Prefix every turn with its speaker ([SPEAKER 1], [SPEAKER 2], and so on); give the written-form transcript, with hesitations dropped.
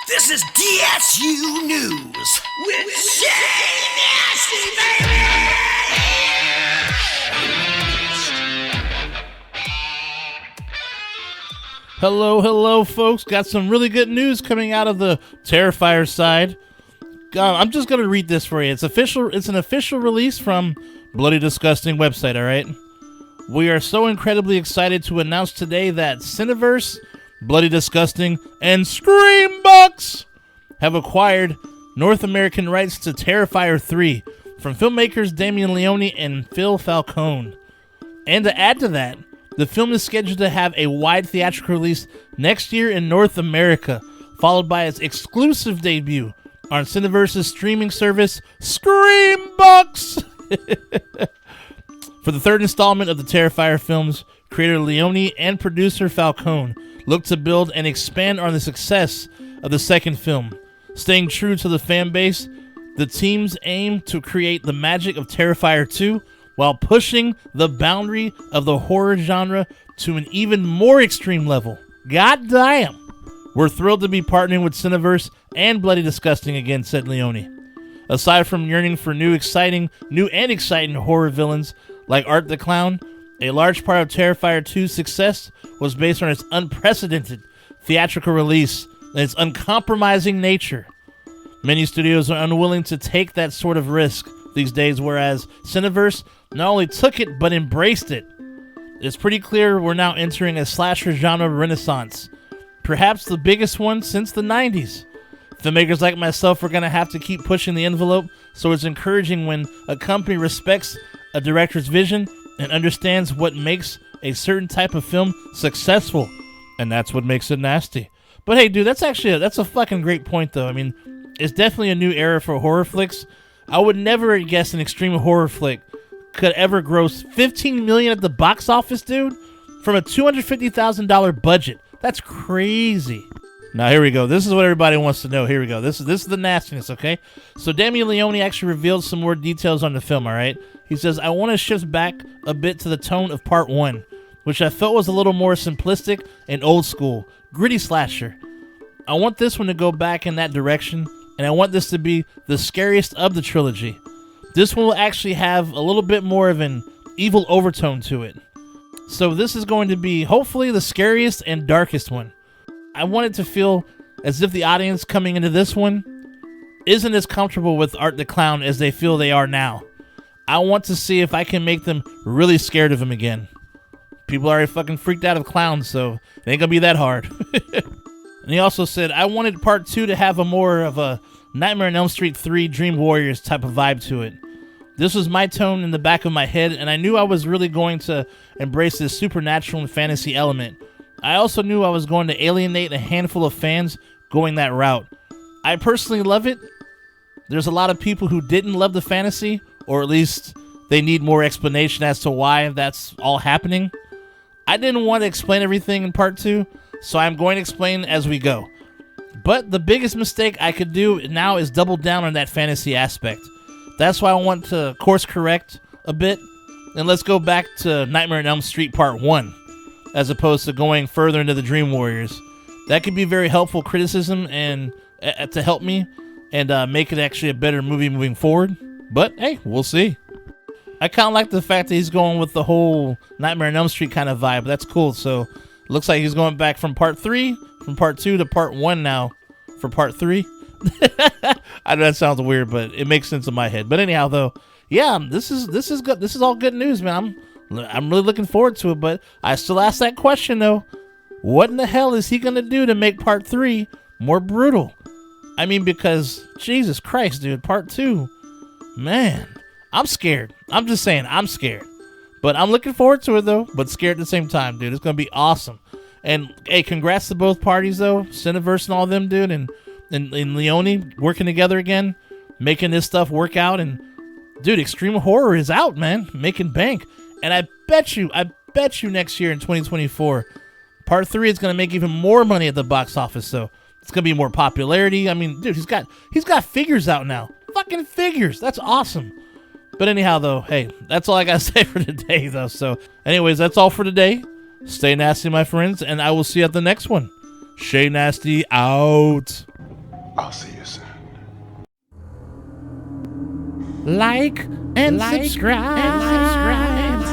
[SPEAKER 1] This is DSU News with Shay Nasty, baby!
[SPEAKER 2] Hello, folks. Got some really good news coming out of the Terrifier side. I'm just going to read this for you. It's official. It's an official release from Bloody Disgusting website, all right? We are so incredibly excited to announce today that Cineverse, Bloody Disgusting, and Screambox have acquired North American rights to Terrifier 3 from filmmakers Damien Leone and Phil Falcone. And to add to that, the film is scheduled to have a wide theatrical release next year in North America, followed by its exclusive debut on Cineverse's streaming service, Screambox! For the third installment of the Terrifier films, creator Leone and producer Falcone look to build and expand on the success of the second film. Staying true to the fan base, the teams aim to create the magic of Terrifier 2 while pushing the boundary of the horror genre to an even more extreme level. God damn! We're thrilled to be partnering with Cineverse and Bloody Disgusting again, said Leone. Aside from yearning for new and exciting horror villains like Art the Clown, a large part of Terrifier 2's success was based on its unprecedented theatrical release and its uncompromising nature. Many studios are unwilling to take that sort of risk these days, whereas Cineverse not only took it, but embraced it. It's pretty clear we're now entering a slasher genre renaissance, perhaps the biggest one since the 90s. Filmmakers like myself are going to have to keep pushing the envelope, so it's encouraging when a company respects a director's vision and understands what makes a certain type of film successful, and that's what makes it nasty. But hey, dude, that's a fucking great point, though. I mean, it's definitely a new era for horror flicks. I would never guess an extreme horror flick could ever gross $15 million at the box office, dude, from a $250,000 budget. That's crazy. Now, here we go. This is what everybody wants to know. Here we go. This is the nastiness, okay? So, Damien Leone actually revealed some more details on the film, all right? He says, I want to shift back a bit to the tone of part 1, which I felt was a little more simplistic and old school, gritty slasher. I want this one to go back in that direction, and I want this to be the scariest of the trilogy. This one will actually have a little bit more of an evil overtone to it. So this is going to be, hopefully, the scariest and darkest one. I want it to feel as if the audience coming into this one isn't as comfortable with Art the Clown as they feel they are now. I want to see if I can make them really scared of him again. People are already fucking freaked out of clowns, so it ain't gonna be that hard. And he also said, I wanted part 2 to have a more of a Nightmare on Elm Street 3 Dream Warriors type of vibe to it. This was my tone in the back of my head, and I knew I was really going to embrace this supernatural and fantasy element. I also knew I was going to alienate a handful of fans going that route. I personally love it. There's a lot of people who didn't love the fantasy, or at least they need more explanation as to why that's all happening. I didn't want to explain everything in part 2, so I'm going to explain as we go. But the biggest mistake I could do now is double down on that fantasy aspect. That's why I want to course correct a bit, and let's go back to Nightmare on Elm Street Part 1, as opposed to going further into the Dream Warriors. That could be very helpful criticism and to help me and make it actually a better movie moving forward. But hey, we'll see. I kind of like the fact that he's going with the whole Nightmare on Elm Street kind of vibe. That's cool. So it looks like he's going back from part 3, from part 2 to part 1 now for part 3. I know that sounds weird, but it makes sense in my head. But anyhow, though, yeah, this is good. This is all good news, man. I'm really looking forward to it. But I still ask that question though: what in the hell is he gonna do to make part 3 more brutal? I mean, because Jesus Christ, dude, part 2, man, I'm scared. I'm just saying, I'm scared. But I'm looking forward to it though. But scared at the same time, dude. It's gonna be awesome. And hey, congrats to both parties though, Cineverse and all them, dude, and Leone working together again, making this stuff work out. And dude, Extreme Horror is out, man, making bank. And I bet you next year in 2024, part 3 is gonna make even more money at the box office. So it's gonna be more popularity. I mean, dude, he's got figures out now, fucking figures. That's awesome. But anyhow, though, hey, that's all I gotta say for today, though. So, anyways, that's all for today. Stay nasty, my friends, and I will see you at the next one. Shay Nasty out.
[SPEAKER 3] I'll see you soon.
[SPEAKER 2] Like and subscribe.